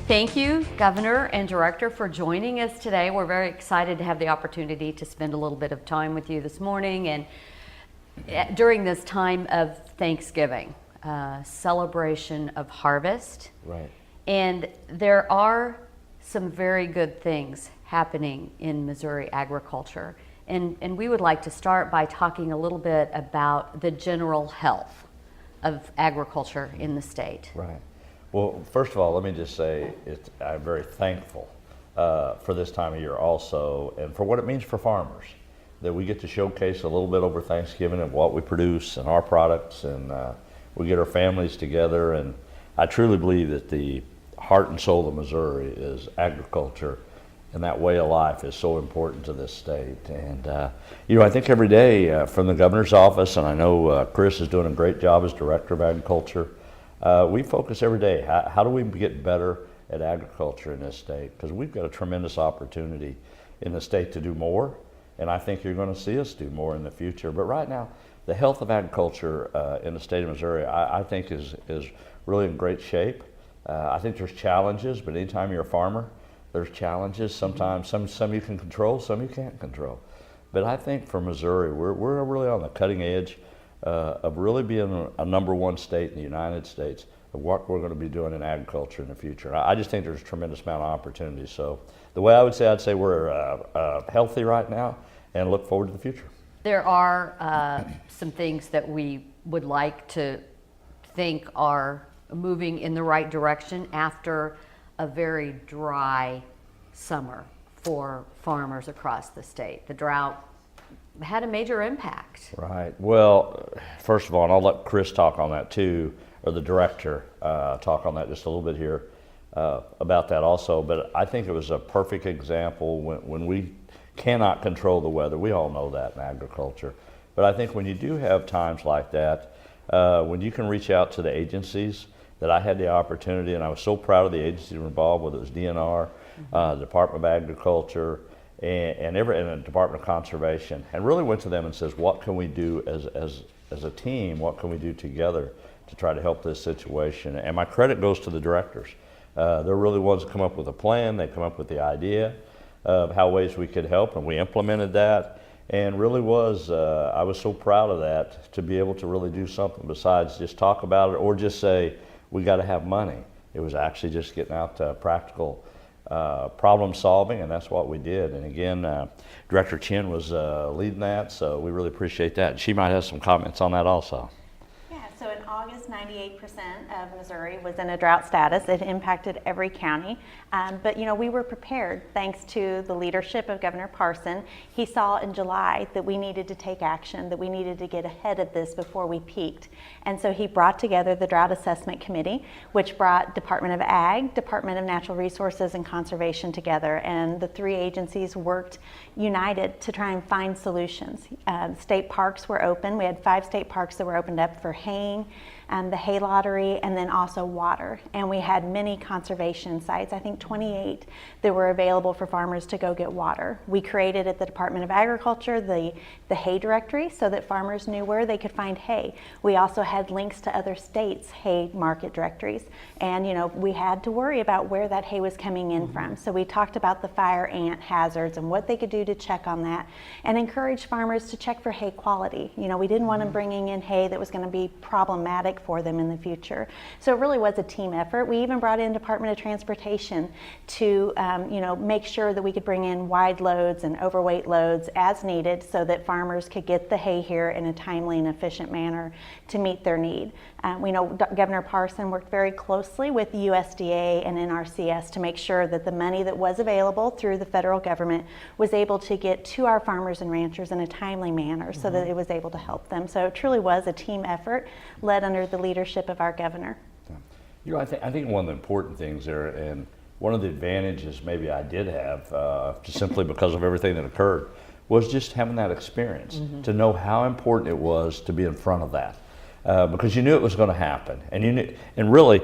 Thank you, Governor and Director, for joining us today. We're very excited to have the opportunity to spend a little bit of time with you this morning and during this time of Thanksgiving, celebration of harvest. Right. And there are some very good things happening in Missouri agriculture. And we would like to start by talking a little bit about the general health of agriculture in the state. Right. Well, first of all, let me just say I'm very thankful for this time of year also, and for what it means for farmers, that we get to showcase a little bit over Thanksgiving of what we produce and our products, and we get our families together. And I truly believe that the heart and soul of Missouri is agriculture, and that way of life is so important to this state. And I think every day from the governor's office, and I know Chris is doing a great job as Director of Agriculture, we focus every day, how do we get better at agriculture in this state? Because we've got a tremendous opportunity in the state to do more, and I think you're going to see us do more in the future. But right now, the health of agriculture in the state of Missouri, I think is really in great shape. I think there's challenges, but anytime you're a farmer, there's challenges. Sometimes some you can control, some you can't control. But I think for Missouri, we're really on the cutting edge of really being a #1 state in the United States of what we're going to be doing in agriculture in the future. I just think there's a tremendous amount of opportunity. So the way I'd say we're healthy right now and look forward to the future. There are some things that we would like to think are moving in the right direction after a very dry summer for farmers across the state. The drought had a major impact. Right. Well, first of all, and I'll let Chris talk on that too, or the director talk on that just a little bit here about that also. But I think it was a perfect example when we cannot control the weather. We all know that in agriculture. But I think when you do have times like that, when you can reach out to the agencies, that I had the opportunity, and I was so proud of the agencies involved, whether it was DNR, the Department of Agriculture, and the Department of Conservation, and really went to them and says, what can we do as a team, what can we do together to try to help this situation? And my credit goes to the directors. They're really ones that come up with a plan, they come up with the idea of how ways we could help, and we implemented that, and really I was so proud of that, to be able to really do something besides just talk about it or just say, we got to have money. It was actually just getting out to practical problem solving, and that's what we did. And again, Director Chinn was leading that, so we really appreciate that. She might have some comments on that also. Yeah, so in August, 98% of Missouri was in a drought status. It impacted every county, but we were prepared thanks to the leadership of Governor Parson. He saw in July that we needed to take action, that we needed to get ahead of this before we peaked. And so he brought together the Drought Assessment Committee, which brought Department of Ag, Department of Natural Resources, and Conservation together. And the three agencies worked united to try and find solutions. State parks were open. We had 5 state parks that were opened up for haying, the hay lottery, and then also water. And we had many conservation sites, I think 28, that were available for farmers to go get water. We created at the Department of Agriculture the hay directory so that farmers knew where they could find hay. We also had links to other states' hay market directories. And we had to worry about where that hay was coming in from. So we talked about the fire ant hazards and what they could do to check on that, and encourage farmers to check for hay quality. We didn't want them bringing in hay that was going to be problematic for them in the future. So it really was a team effort. We even brought in Department of Transportation to make sure that we could bring in wide loads and overweight loads as needed so that farmers could get the hay here in a timely and efficient manner to meet their need. We know Governor Parson worked very closely with USDA and NRCS to make sure that the money that was available through the federal government was able to get to our farmers and ranchers in a timely manner so that it was able to help them. So it truly was a team effort led under the leadership of our governor. I think one of the important things there, and one of the advantages maybe I did have, just simply because of everything that occurred, was just having that experience, to know how important it was to be in front of that. Because you knew it was going to happen, and really,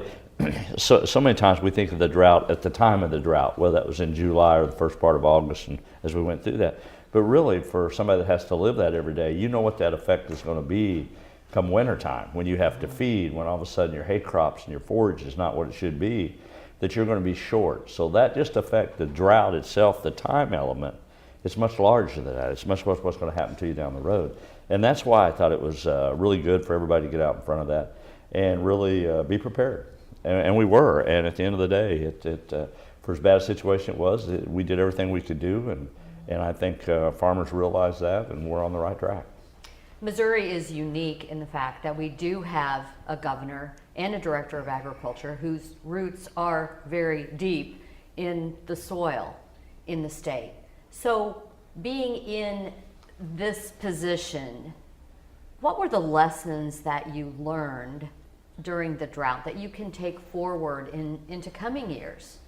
so many times we think of the drought at the time of the drought, whether that was in July or the first part of August, and as we went through that. But really, for somebody that has to live that every day, you know what that effect is going to be come wintertime, when you have to feed, when all of a sudden your hay crops and your forage is not what it should be. that you're going to be short. So that just affects the drought itself, the time element. It's much larger than that. It's much what's going to happen to you down the road. And that's why I thought it was really good for everybody to get out in front of that and really be prepared. And we were. And at the end of the day, for as bad a situation it was, we did everything we could do. And I think farmers realize that, and we're on the right track. Missouri is unique in the fact that we do have a governor and a director of agriculture whose roots are very deep in the soil in the state. So being in this position, what were the lessons that you learned during the drought that you can take forward into coming years?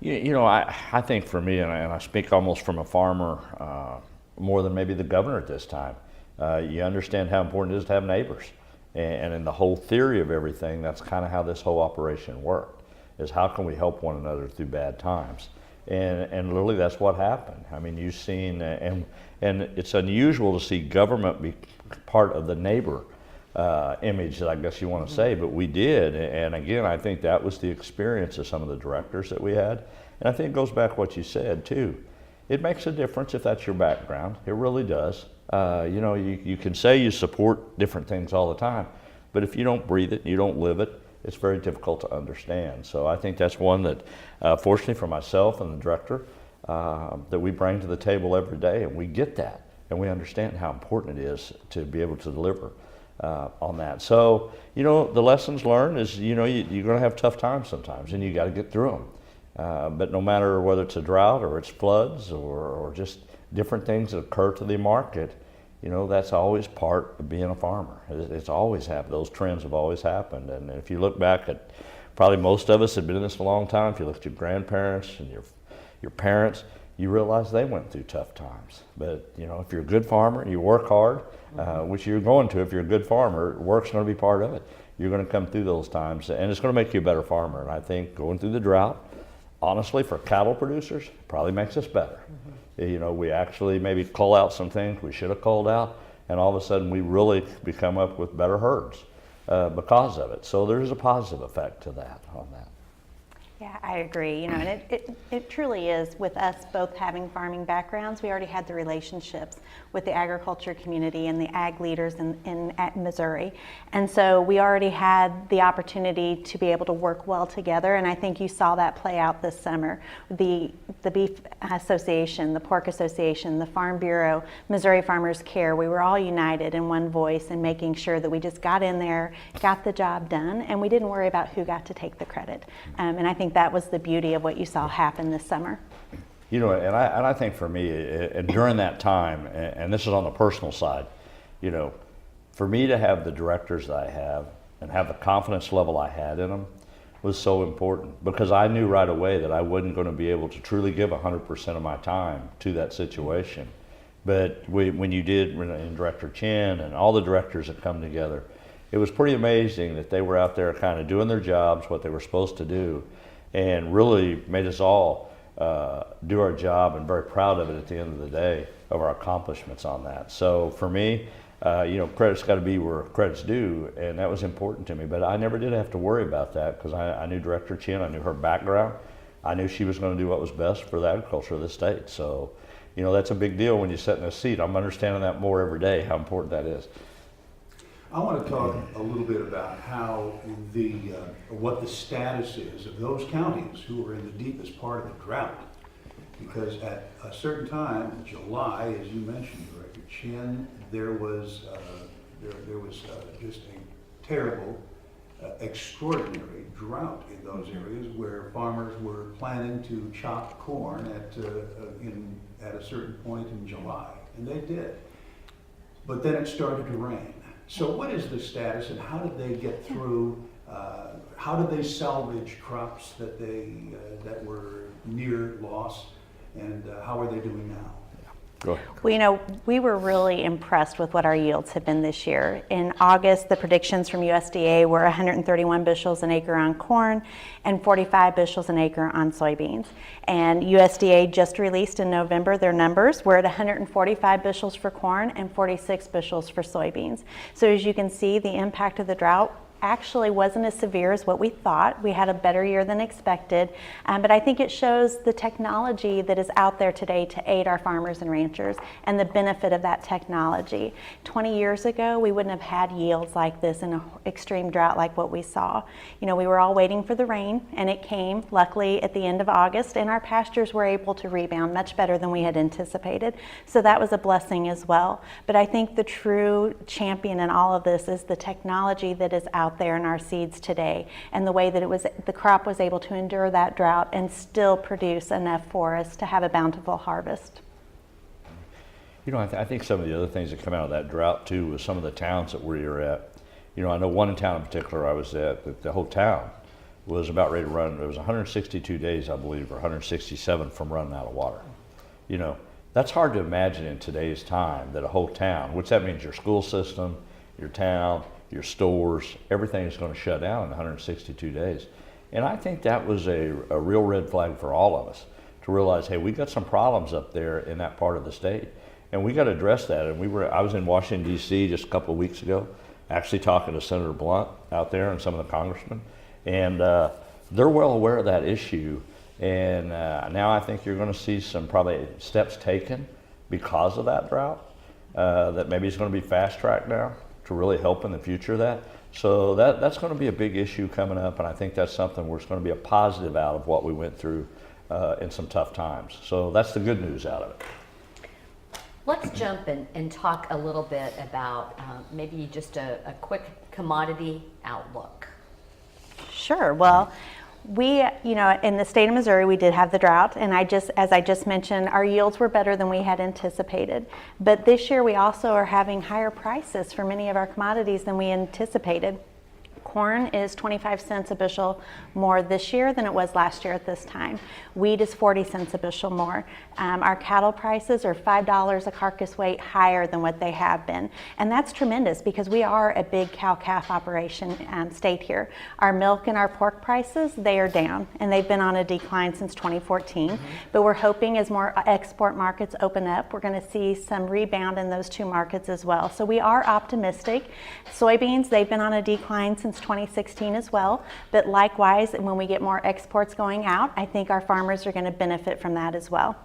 You know, I think for me, and I speak almost from a farmer more than maybe the governor at this time, you understand how important it is to have neighbors. And in the whole theory of everything, that's kind of how this whole operation worked, is how can we help one another through bad times? And literally that's what happened. I mean, you've seen, and it's unusual to see government be part of the neighbor image, that I guess you want to say, but we did. And again, I think that was the experience of some of the directors that we had. And I think it goes back to what you said too. It makes a difference if that's your background. It really does. You know, you can say you support different things all the time, but if you don't breathe it, you don't live it, it's very difficult to understand. So I think that's one that, fortunately for myself and the director, that we bring to the table every day, and we get that, and we understand how important it is to be able to deliver on that. So, you know, the lessons learned is, you know, you're going to have tough times sometimes, and you got to get through them. But no matter whether it's a drought or it's floods or just different things that occur to the market, you know, that's always part of being a farmer. It's always happened. Those trends have always happened. And if you look back at, probably most of us have been in this a long time. If you look at your grandparents and your parents, you realize they went through tough times. But, you know, if you're a good farmer, you work hard, which you're going to if you're a good farmer, work's going to be part of it. You're going to come through those times, and it's going to make you a better farmer. And I think going through the drought, honestly, for cattle producers, probably makes us better. You know, we actually maybe cull out some things we should have culled out, and all of a sudden we really become up with better herds because of it. So there's a positive effect to that on that. Yeah, I agree. You know, and it truly is, with us both having farming backgrounds, we already had the relationships with the agriculture community and the ag leaders in Missouri. And so we already had the opportunity to be able to work well together, and I think you saw that play out this summer. The Beef Association, the Pork Association, the Farm Bureau, Missouri Farmers Care, we were all united in one voice in making sure that we just got in there, got the job done, and we didn't worry about who got to take the credit. And I think that was the beauty of what you saw happen this summer. You know, and I think for me, and during that time, and this is on the personal side, you know, for me to have the directors that I have and have the confidence level I had in them was so important, because I knew right away that I wasn't going to be able to truly give 100% of my time to that situation. But when you did, and Director Chinn and all the directors that come together, it was pretty amazing that they were out there kind of doing their jobs, what they were supposed to do, and really made us all do our job, and very proud of it at the end of the day, of our accomplishments on that. So for me, you know, credit's got to be where credit's due, and that was important to me. But I never did have to worry about that, because I knew Director Chinn, I knew her background, I knew she was going to do what was best for the agriculture of the state. So, you know, that's a big deal when you sit in a seat. I'm understanding that more every day, how important that is. I want to talk a little bit about how what the status is of those counties who are in the deepest part of the drought. Because at a certain time, July, as you mentioned, Director Chinn, there was just a terrible, extraordinary drought in those areas where farmers were planning to chop corn at a certain point in July, and they did. But then it started to rain. So what is the status, and how did they get through? How did they salvage crops that were near loss, and how are they doing now? Go ahead. Well, you know, we were really impressed with what our yields have been this year. In August, the predictions from USDA were 131 bushels an acre on corn and 45 bushels an acre on soybeans. And USDA just released in November their numbers. We're at 145 bushels for corn and 46 bushels for soybeans. So as you can see, the impact of the drought actually wasn't as severe as what we thought. We had a better year than expected, but I think it shows the technology that is out there today to aid our farmers and ranchers and the benefit of that technology. 20 years ago, we wouldn't have had yields like this in an extreme drought like what we saw. You know, we were all waiting for the rain, and it came, luckily, at the end of August, and our pastures were able to rebound much better than we had anticipated. So that was a blessing as well. But I think the true champion in all of this is the technology that is out there in our seeds today, and the way that the crop was able to endure that drought and still produce enough for us to have a bountiful harvest. You know, I think some of the other things that come out of that drought too was some of the towns that we were at. You know, I know one town in particular I was at, that the whole town was about ready to run. It was 162 days, I believe, or 167 from running out of water. You know, that's hard to imagine in today's time, that a whole town, which that means your school system, your town, your stores, everything is going to shut down in 162 days. And I think that was a real red flag for all of us to realize, hey, we got some problems up there in that part of the state, and we got to address that. And I was in Washington, D.C. just a couple of weeks ago, actually talking to Senator Blunt out there and some of the congressmen, and they're well aware of that issue. And now I think you're going to see some probably steps taken because of that drought, that maybe it's going to be fast-tracked now to really help in the future of that. So that's going to be a big issue coming up, and I think that's something where it's going to be a positive out of what we went through in some tough times. So that's the good news out of it. Let's jump in and talk a little bit about maybe just a quick commodity outlook. Sure. Well, we, you know, in the state of Missouri, we did have the drought, and as I just mentioned, our yields were better than we had anticipated. But this year, we also are having higher prices for many of our commodities than we anticipated. Corn is 25 cents a bushel more this year than it was last year at this time. Wheat is 40 cents a bushel more. Our cattle prices are $5 a carcass weight higher than what they have been. And that's tremendous because we are a big cow-calf operation state here. Our milk and our pork prices, they are down, and they've been on a decline since 2014. But we're hoping as more export markets open up, we're going to see some rebound in those two markets as well. So we are optimistic. Soybeans, they've been on a decline since 2016 as well, but likewise, when we get more exports going out, I think our farmers are going to benefit from that as well.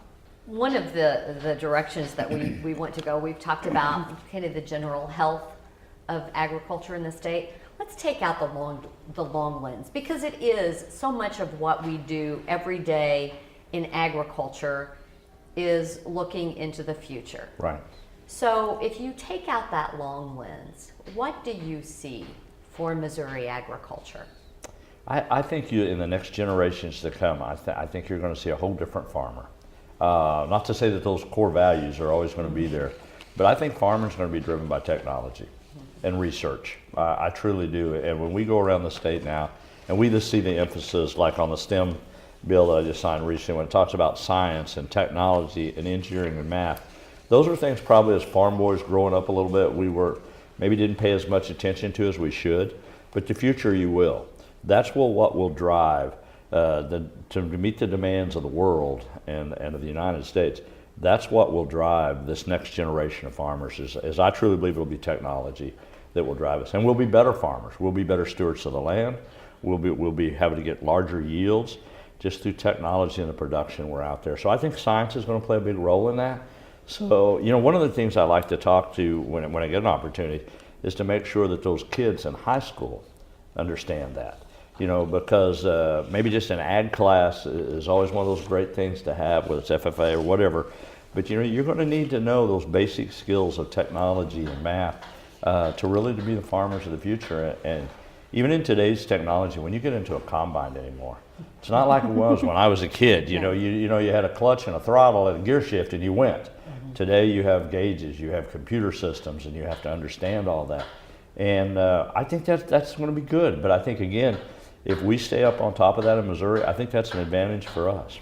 One of the directions that we want to go, we've talked about kind of the general health of agriculture in the state. Let's take out the long lens, because it is so much of what we do every day in agriculture is looking into the future. Right. So if you take out that long lens, what do you see for Missouri agriculture? I think in the next generations to come, I think you're going to see a whole different farmer. Not to say that those core values are always going to be there, but I think farmers are going to be driven by technology and research. I truly do. And when we go around the state now, and we just see the emphasis, like on the STEM bill that I just signed recently, when it talks about science and technology and engineering and math, those are things probably as farm boys growing up a little bit, we maybe didn't pay as much attention to as we should, but the future you will. That's what will drive to meet the demands of the world and of the United States. That's what will drive this next generation of farmers, is I truly believe it'll be technology that will drive us. And we'll be better farmers. We'll be better stewards of the land. We'll be having to get larger yields just through technology and the production we're out there. So I think science is going to play a big role in that. So, you know, one of the things I like to talk to when I get an opportunity is to make sure that those kids in high school understand that. You know, because maybe just an ag class is always one of those great things to have, whether it's FFA or whatever. But you know, you're going to need to know those basic skills of technology and math to really be the farmers of the future. And even in today's technology, when you get into a combine anymore, it's not like it was when I was a kid. You know, you had a clutch and a throttle and a gear shift, and you went. Today you have gauges, you have computer systems, and you have to understand all that. And I think that's going to be good. But I think, again, if we stay up on top of that in Missouri, I think that's an advantage for us.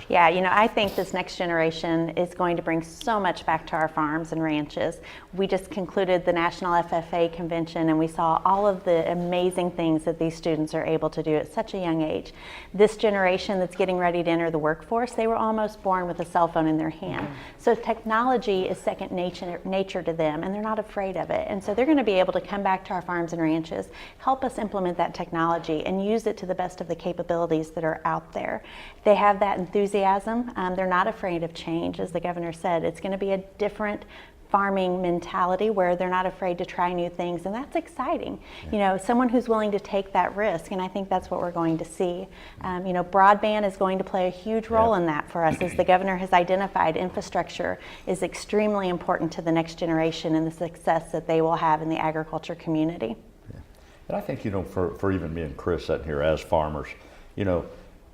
Yeah, I think this next generation is going to bring so much back to our farms and ranches. We just concluded the National FFA convention and we saw all of the amazing things that these students are able to do at such a young age. This generation that's getting ready to enter the workforce, they were almost born with a cell phone in their hand. So technology is second nature to them, and they're not afraid of it. And so they're going to be able to come back to our farms and ranches, help us implement that technology and use it to the best of the capabilities that are out there. They have that enthusiasm. They're not afraid of change. As the governor said, it's going to be a different farming mentality where they're not afraid to try new things, and that's exciting. Someone who's willing to take that risk, and I think that's what we're going to see. Broadband is going to play a huge role in that for us. As the governor has identified, infrastructure is extremely important to the next generation and the success that they will have in the agriculture community. And I think, for even me and Chris sitting here as farmers,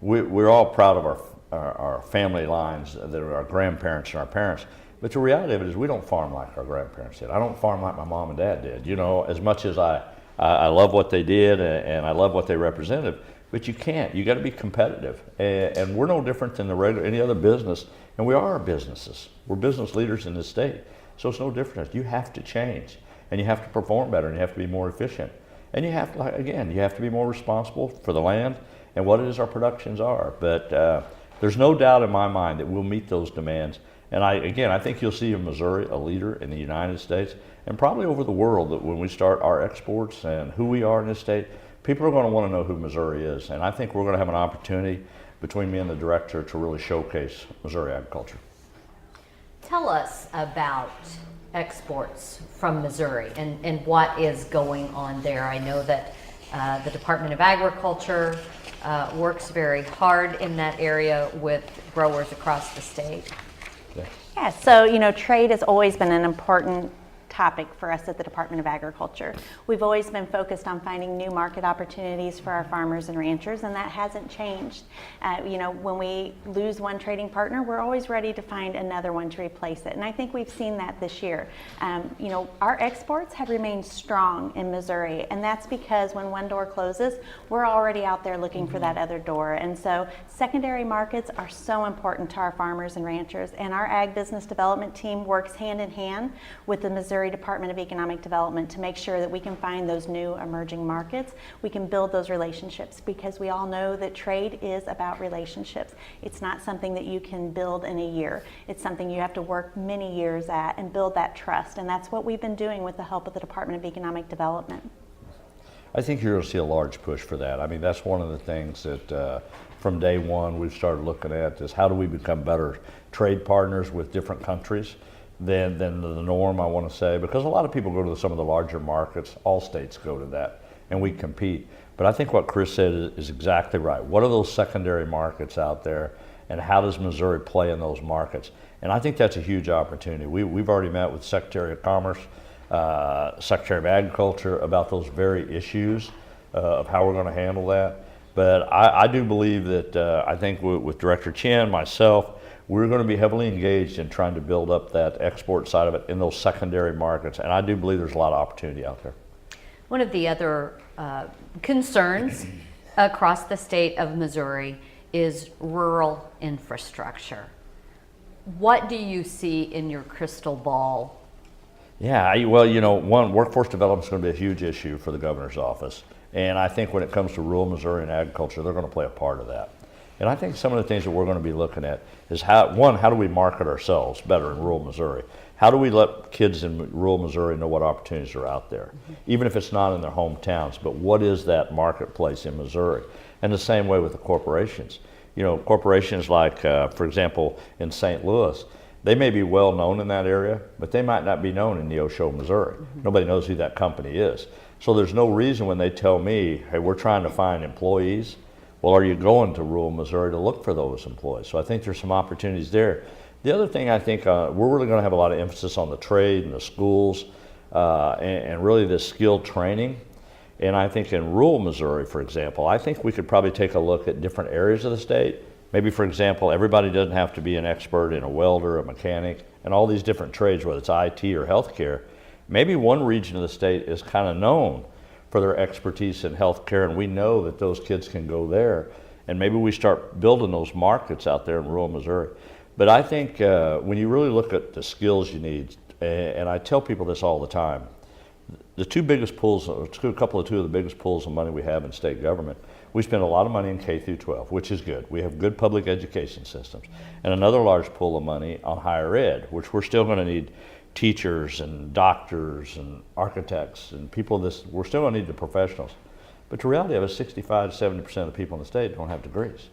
we're all proud of our family lines, that are our grandparents and our parents. But the reality of it is we don't farm like our grandparents did. I don't farm like my mom and dad did. As much as I love what they did and I love what they represented, but you can't. You got to be competitive. And we're no different than any other business. And we are businesses. We're business leaders in this state. So it's no different. You have to change, and you have to perform better, and you have to be more efficient. And you have to, you have to be more responsible for the land and what it is our productions are. But there's no doubt in my mind that we'll meet those demands. And I think you'll see in Missouri a leader in the United States and probably over the world, that when we start our exports and who we are in this state, people are going to want to know who Missouri is. And I think we're going to have an opportunity between me and the director to really showcase Missouri agriculture. Tell us about exports from Missouri and what is going on there. I know that the Department of Agriculture works very hard in that area with growers across the state. Yeah, so trade has always been an important topic for us at the Department of Agriculture. We've always been focused on finding new market opportunities for our farmers and ranchers, and that hasn't changed. When we lose one trading partner, we're always ready to find another one to replace it, and I think we've seen that this year. Our exports have remained strong in Missouri, and that's because when one door closes, we're already out there looking for that other door. And so secondary markets are so important to our farmers and ranchers, and our Ag Business Development team works hand in hand with the Missouri Department of Economic Development to make sure that we can find those new emerging markets. We can build those relationships, because we all know that trade is about relationships. It's not something that you can build in a year. It's something you have to work many years at and build that trust. And that's what we've been doing with the help of the Department of Economic Development. I think you're going to see a large push for that. I mean, that's one of the things that from day one we've started looking at, is how do we become better trade partners with different countries than the norm, I want to say, because a lot of people go to some of the larger markets. All states go to that, and we compete. But I think what Chris said is exactly right. What are those secondary markets out there, and how does Missouri play in those markets? And I think that's a huge opportunity. We've already met with Secretary of Commerce, Secretary of Agriculture about those very issues of how we're going to handle that. But I do believe that I think with Director Chinn, myself, we're going to be heavily engaged in trying to build up that export side of it in those secondary markets, and I do believe there's a lot of opportunity out there. One of the other concerns across the state of Missouri is rural infrastructure. What do you see in your crystal ball? Yeah, one, workforce development is going to be a huge issue for the governor's office, and I think when it comes to rural Missouri and agriculture, they're going to play a part of that. And I think some of the things that we're going to be looking at is how do we market ourselves better in rural Missouri? How do we let kids in rural Missouri know what opportunities are out there, even if it's not in their hometowns, but what is that marketplace in Missouri? And the same way with the corporations. Corporations like, for example, in St. Louis, they may be well known in that area, but they might not be known in Neosho, Missouri. Nobody knows who that company is. So there's no reason when they tell me, hey, we're trying to find employees, well, are you going to rural Missouri to look for those employees? So I think there's some opportunities there. The other thing I think we're really going to have a lot of emphasis on the trade and the schools and really the skill training. And I think in rural Missouri, for example, I think we could probably take a look at different areas of the state. Maybe, for example, everybody doesn't have to be an expert in a welder, a mechanic, and all these different trades, whether it's IT or healthcare. Maybe one region of the state is kind of known for their expertise in healthcare, and we know that those kids can go there and maybe we start building those markets out there in rural Missouri. But I think when you really look at the skills you need, and I tell people this all the time, the two biggest pools, two of the biggest pools of money we have in state government, we spend a lot of money in K through 12, which is good. We have good public education systems. And another large pool of money on higher ed, which we're still going to need teachers and doctors and architects and people we're still going to need the professionals. But the reality of it is 65 to 70% of the people in the state don't have degrees.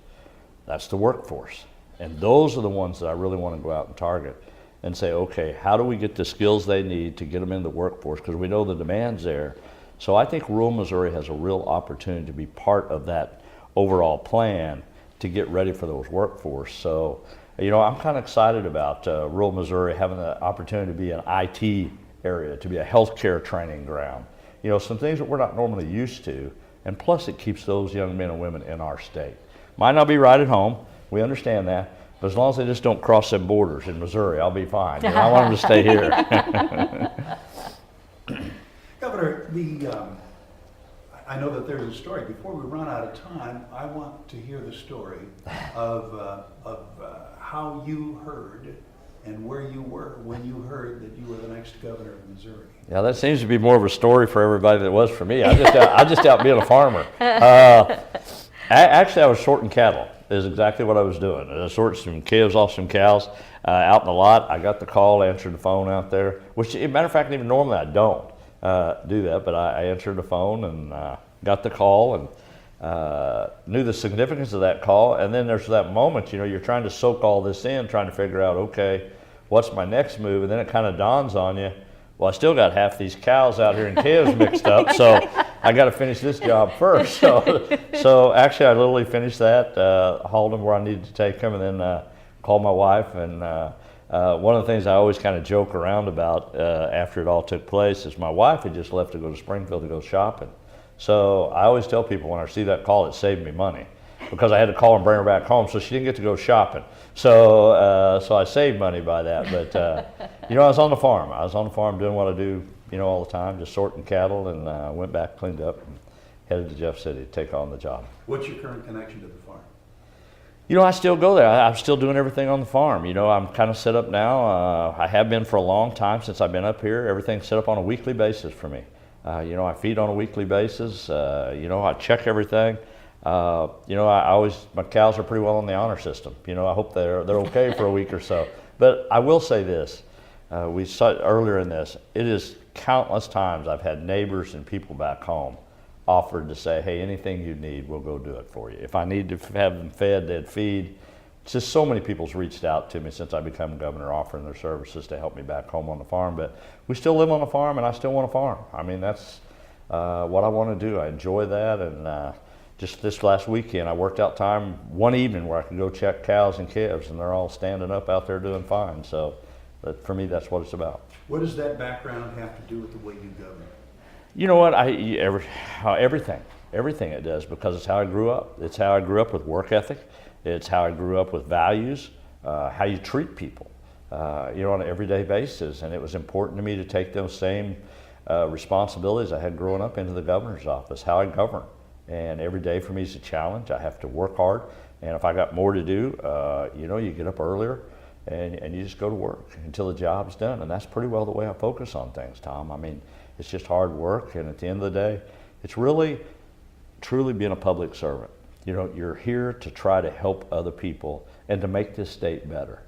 That's the workforce. And those are the ones that I really want to go out and target and say, okay, how do we get the skills they need to get them in the workforce? Because we know the demand's there. So I think rural Missouri has a real opportunity to be part of that overall plan to get ready for those workforce. So, you know, I'm kind of excited about rural Missouri having the opportunity to be an IT area, to be a healthcare training ground. You know, some things that we're not normally used to, and plus it keeps those young men and women in our state. Might not be right at home, we understand that, but as long as they just don't cross them borders in Missouri, I'll be fine. You know, I want them to stay here. Governor, I know that there's a story. Before we run out of time, I want to hear the story of how you heard and where you were when you heard that you were the next governor of Missouri. Yeah, that seems to be more of a story for everybody than it was for me. I just out being a farmer. Actually, I was sorting cattle. Is exactly what I was doing. I sorted some calves off some cows out in the lot. I got the call, answered the phone out there, which, as a matter of fact, even normally I don't do that, but I answered the phone and got the call and knew the significance of that call. And then there's that moment, you know, you're trying to soak all this in, trying to figure out, okay, what's my next move? And then it kind of dawns on you, well, I still got half these cows out here in calves mixed up, so I got to finish this job first. So actually, I literally finished that, hauled them where I needed to take them, and then called my wife. And one of the things I always kind of joke around about after it all took place is my wife had just left to go to Springfield to go shopping. So I always tell people when I see that call, it saved me money, because I had to call and bring her back home, so she didn't get to go shopping. So I saved money by that. But you know, I was on the farm. I was on the farm doing what I do, you know, all the time, just sorting cattle, and went back, cleaned up, and headed to Jeff City to take on the job. What's your current connection to the farm? You know, I still go there. I'm still doing everything on the farm. You know, I'm kind of set up now. I have been for a long time since I've been up here. Everything's set up on a weekly basis for me. You know, I feed on a weekly basis. You know, I check everything. You know, my cows are pretty well on the honor system. You know, I hope they're okay for a week or so. But I will say this, we said earlier in this, it is countless times I've had neighbors and people back home offered to say, hey, anything you need, we'll go do it for you. If I need to have them fed, they'd feed. It's just so many people's reached out to me since I become governor, offering their services to help me back home on the farm. But we still live on the farm, and I still want to farm. I mean, that's what I want to do. I enjoy that, and just this last weekend, I worked out time one evening where I could go check cows and calves, and they're all standing up out there doing fine. So for me, that's what it's about. What does that background have to do with the way you govern? You know what? Everything it does, because it's how I grew up. It's how I grew up with work ethic. It's how I grew up with values, how you treat people, you know, on an everyday basis. And it was important to me to take those same responsibilities I had growing up into the governor's office, how I govern. And every day for me is a challenge. I have to work hard. And if I got more to do, you know, you get up earlier and you just go to work until the job's done. And that's pretty well the way I focus on things, Tom. I mean, it's just hard work. And at the end of the day, it's really, truly being a public servant. You know, you're here to try to help other people and to make this state better.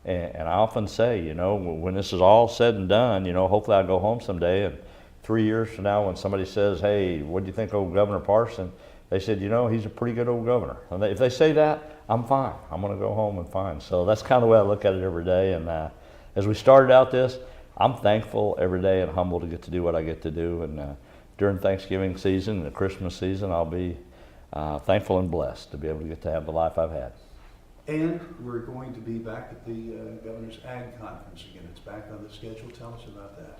And I often say, you know, when this is all said and done, you know, hopefully I'll go home someday, and 3 years from now when somebody says, hey, what do you think of Governor Parson? They said, you know, he's a pretty good old governor. And if they say that, I'm fine. I'm going to go home and fine. So that's kind of the way I look at it every day. And as we started out this, I'm thankful every day and humble to get to do what I get to do. And during Thanksgiving season and the Christmas season, I'll be thankful and blessed to be able to get to have the life I've had. And we're going to be back at the Governor's Ag Conference again. It's back on the schedule. Tell us about that.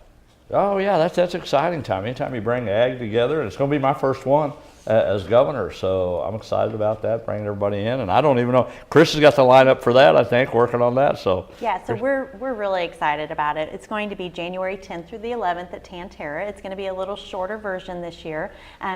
Oh yeah, that's exciting time. Anytime you bring ag together, and it's going to be my first one. as governor. So I'm excited about that, bringing everybody in. And I don't even know, Chris has got the lineup for that, I think, working on that. So yeah, so we're really excited about it. It's going to be January 10th through the 11th at Tantera. It's going to be a little shorter version this year,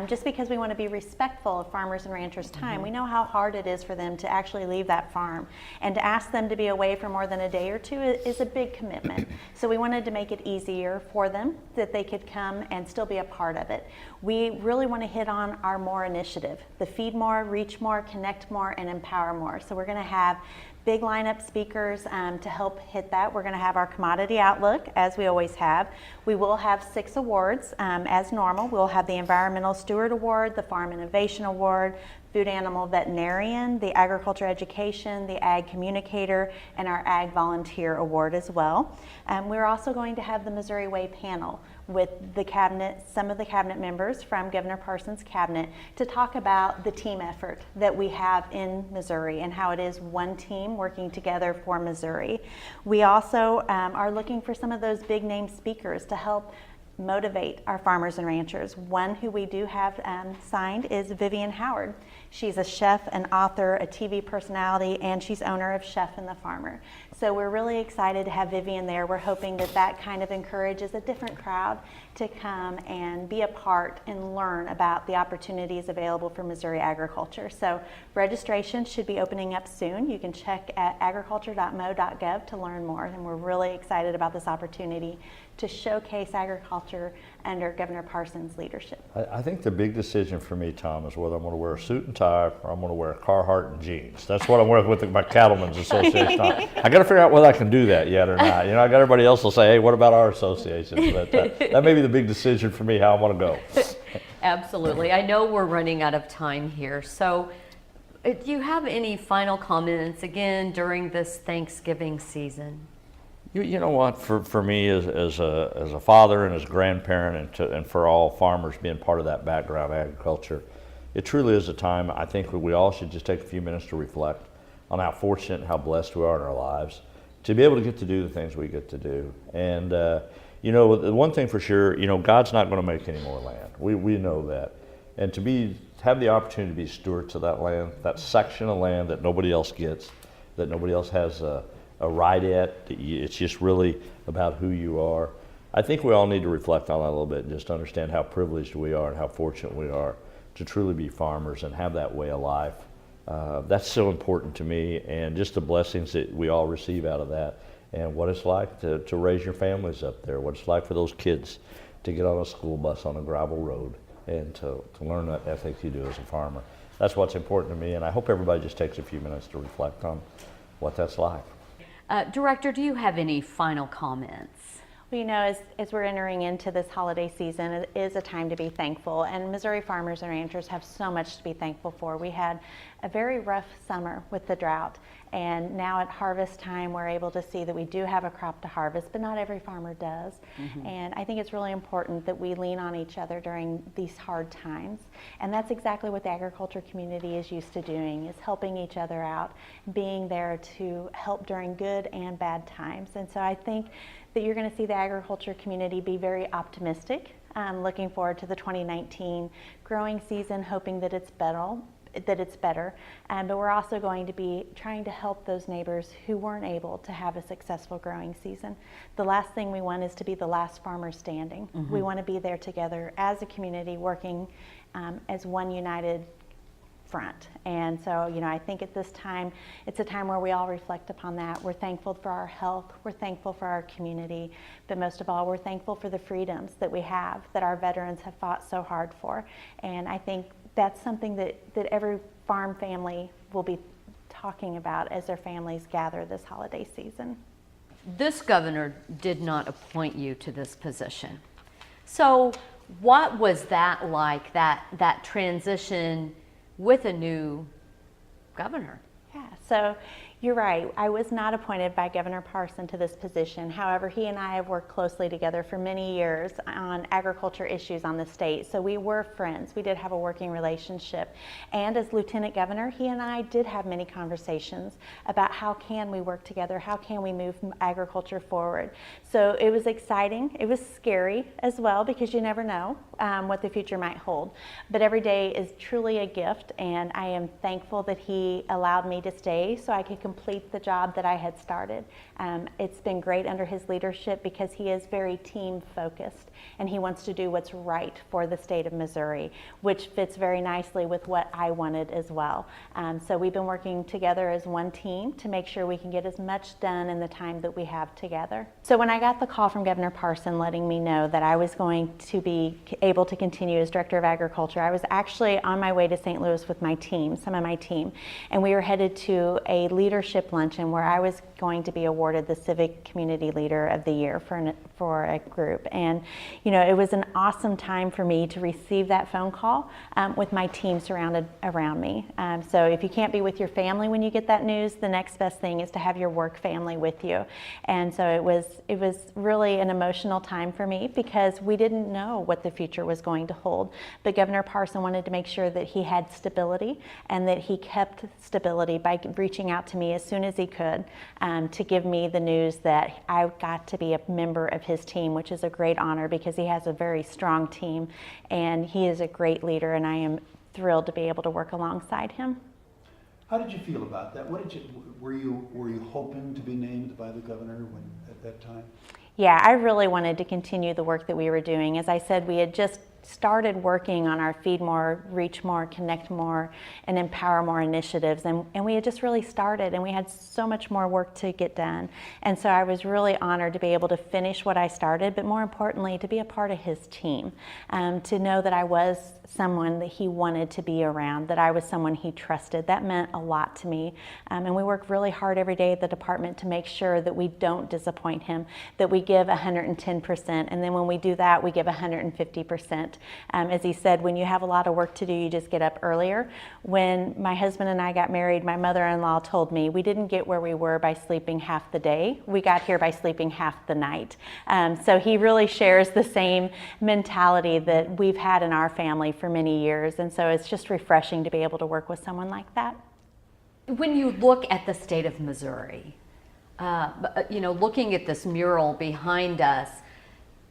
just because we want to be respectful of farmers and ranchers' time. We know how hard it is for them to actually leave that farm, and to ask them to be away for more than a day or two is a big commitment. So we wanted to make it easier for them, that they could come and still be a part of it. We really want to hit on our MORE initiative, the Feed More, Reach More, Connect More, and Empower More. So we're going to have big lineup speakers to help hit that. We're going to have our commodity outlook, as we always have. We will have 6 awards as normal. We'll have the Environmental Steward Award, the Farm Innovation Award, Food Animal Veterinarian, the Agriculture Education, the Ag Communicator, and our Ag Volunteer Award as well. We're also going to have the Missouri Way panel with the cabinet, some of the cabinet members from Governor Parson's cabinet, to talk about the team effort that we have in Missouri and how it is one team working together for Missouri. We also are looking for some of those big name speakers to help motivate our farmers and ranchers. One who we do have signed is Vivian Howard. She's a chef, an author, a TV personality, and she's owner of Chef and the Farmer. So we're really excited to have Vivian there. We're hoping that that kind of encourages a different crowd to come and be a part and learn about the opportunities available for Missouri agriculture. So registration should be opening up soon. You can check at agriculture.mo.gov to learn more, and we're really excited about this opportunity to showcase agriculture under Governor Parson's leadership. I think the big decision for me, Tom, is whether I'm going to wear a suit and tie or I'm going to wear a Carhartt and jeans. That's what I'm wearing with my Cattlemen's Association. I got to figure out whether I can do that yet or not. You know, I got everybody else will say, hey, what about our association? But that may be the big decision for me, how I want to go. Absolutely. I know we're running out of time here. So do you have any final comments, again, during this Thanksgiving season? You know what, for me as a father and as a grandparent, and for all farmers being part of that background agriculture, it truly is a time I think we all should just take a few minutes to reflect on how fortunate and how blessed we are in our lives to be able to get to do the things we get to do. And you know, the one thing for sure, you know, God's not going to make any more land. We know that. And to have the opportunity to be stewards of that land, that section of land that nobody else gets, that nobody else has a right at, it's just really about who you are. I think we all need to reflect on that a little bit and just understand how privileged we are and how fortunate we are to truly be farmers and have that way of life. That's so important to me, and just the blessings that we all receive out of that, and what it's like to raise your families up there, what it's like for those kids to get on a school bus on a gravel road and to learn that ethic you do as a farmer. That's what's important to me, and I hope everybody just takes a few minutes to reflect on what that's like. Director, do you have any final comments? Well, you know, as we're entering into this holiday season, it is a time to be thankful, and Missouri farmers and ranchers have so much to be thankful for. We had a very rough summer with the drought, and now at harvest time, we're able to see that we do have a crop to harvest, but not every farmer does. And I think it's really important that we lean on each other during these hard times, and that's exactly what the agriculture community is used to doing, is helping each other out, being there to help during good and bad times. And so I think that you're going to see the agriculture community be very optimistic, looking forward to the 2019 growing season, hoping that it's better. But we're also going to be trying to help those neighbors who weren't able to have a successful growing season. The last thing we want is to be the last farmer standing. We want to be there together as a community, working as one united front. And so, you know, I think at this time, it's a time where we all reflect upon that. We're thankful for our health, we're thankful for our community, but most of all, we're thankful for the freedoms that we have, that our veterans have fought so hard for. And I think that's something that every farm family will be talking about as their families gather this holiday season. This governor did not appoint you to this position. So what was that like, that transition with a new governor? Yeah, so You're right. I was not appointed by Governor Parson to this position. However, he and I have worked closely together for many years on agriculture issues on the state. So we were friends. We did have a working relationship. And as Lieutenant Governor, he and I did have many conversations about how can we work together, how can we move agriculture forward. So it was exciting. It was scary as well because you never know what the future might hold. But every day is truly a gift, and I am thankful that he allowed me to stay so I could complete the job that I had started. It's been great under his leadership because he is very team focused and he wants to do what's right for the state of Missouri, which fits very nicely with what I wanted as well. So we've been working together as one team to make sure we can get as much done in the time that we have together. So when I got the call from Governor Parson letting me know that I was going to be able to continue as Director of Agriculture, I was actually on my way to St. Louis with my team, some of my team, and we were headed to a leadership luncheon where I was going to be awarded the Civic Community Leader of the Year for a group. And you know, it was an awesome time for me to receive that phone call with my team surrounded around me. So if you can't be with your family when you get that news, the next best thing is to have your work family with you. And so it was really an emotional time for me because we didn't know what the future was going to hold. But Governor Parson wanted to make sure that he had stability and that he kept stability by reaching out to me as soon as he could to give me the news that I got to be a member of his team, which is a great honor because he has a very strong team and he is a great leader, and I am thrilled to be able to work alongside him. How did you feel about that? Were you hoping to be named by the governor at that time? Yeah, I really wanted to continue the work that we were doing. As I said, we had just started working on our Feed More, Reach More, Connect More, and Empower More initiatives, and we had just really started, and we had so much more work to get done. And so I was really honored to be able to finish what I started, but more importantly, to be a part of his team, to know that I was someone that he wanted to be around, that I was someone he trusted. That meant a lot to me. And we work really hard every day at the department to make sure that we don't disappoint him, that we give 110%, and then when we do that, we give 150%. As he said, when you have a lot of work to do, you just get up earlier. When my husband and I got married, my mother-in-law told me we didn't get where we were by sleeping half the day. We got here by sleeping half the night. So he really shares the same mentality that we've had in our family for many years. And so it's just refreshing to be able to work with someone like that. When you look at the state of Missouri, you know, looking at this mural behind us,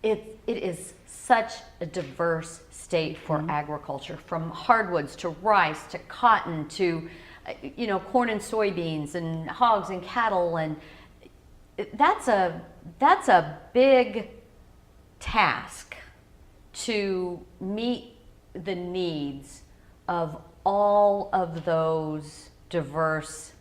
it is such a diverse state for agriculture, from hardwoods to rice to cotton to, you know, corn and soybeans and hogs and cattle, and that's a big task to meet the needs of all of those diverse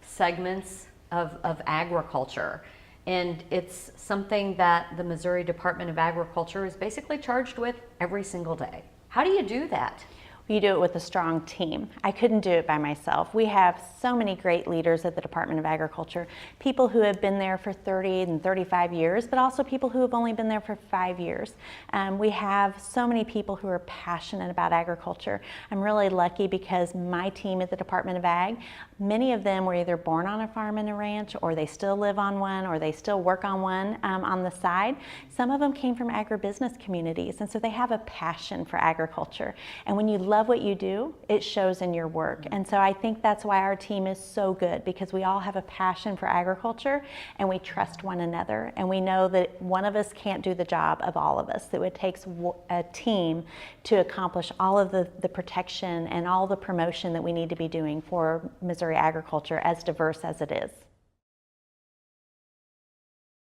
segments of agriculture. And it's something that the Missouri Department of Agriculture is basically charged with every single day. How do you do that? You do it with a strong team. I couldn't do it by myself. We have so many great leaders at the Department of Agriculture, people who have been there for 30 and 35 years, but also people who have only been there for 5 years. We have so many people who are passionate about agriculture. I'm really lucky because my team at the Department of Ag, many of them were either born on a farm and a ranch, or they still live on one, or they still work on one on the side. Some of them came from agribusiness communities, and so they have a passion for agriculture. And when you love what you do, it shows in your work. And so I think that's why our team is so good, because we all have a passion for agriculture and we trust one another. And we know that one of us can't do the job of all of us. That it takes a team to accomplish all of the protection and all the promotion that we need to be doing for Missouri agriculture, as diverse as it is.